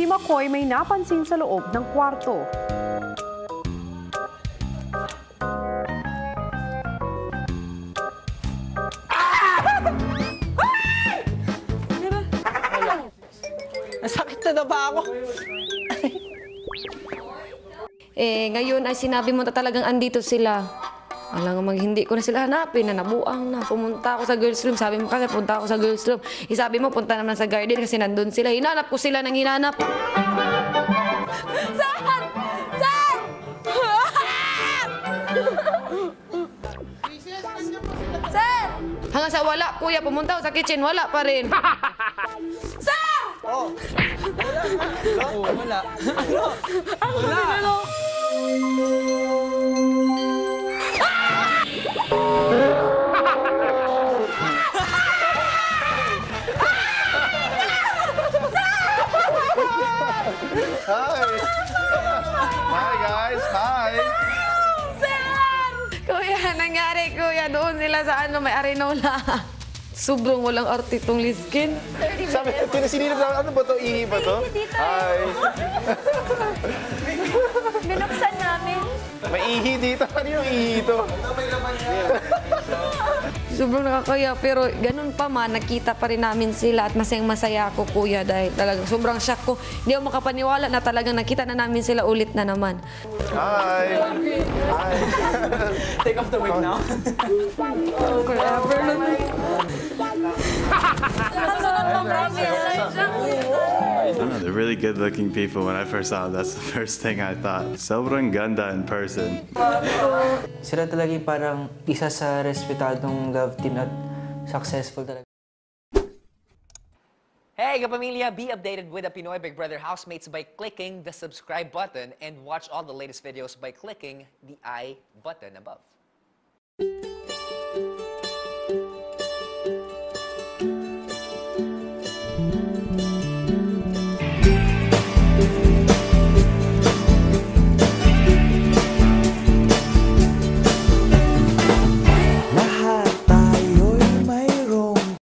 si McCoy may napansin sa loob ng kwarto. Nasakit na ba ako? Ngayon ay sinabi mo na talagang andito sila. Alam nga hindi ko na sila hanapin, na nabuang na. Pumunta ako sa girls room, sabi mo kasi punta ako sa girls room. Sabi mo punta naman sa garden kasi nandun sila. Hinanap ko sila ng hinanap. Saan? Saan? Sir! Hanggang sa wala, kuya, pumunta ako sa kitchen, wala pa rin. Sir! Wala. Wala. Hi! Hi guys! Hi! Kuya, nangyari, kuya, doon sila sa may Arinola. Sobrang walang arte tong Liskin. Sabi, tinasinilip lang, ano ba to? Ihi ba to? Dito. Hi! Binuksan namin. May ihi dito. Ano yung ihi ito? Sobrang nakakaya, pero ganun pa man, nakita pa rin namin sila at masayang-masaya ako, kuya, dahil talagang sobrang shock ko. Hindi ako makapaniwala na talagang nakita na namin sila ulit na naman. Hi! Hi! Take off the wig now. I don't know, they're really good-looking people. When I first saw them, that's the first thing I thought. Sobrang ganda in person. Sila talaga yung parang isa sa respetadong love team at successful talaga. Hey, kapamilya! Be updated with the Pinoy Big Brother housemates by clicking the subscribe button and watch all the latest videos by clicking the I button above.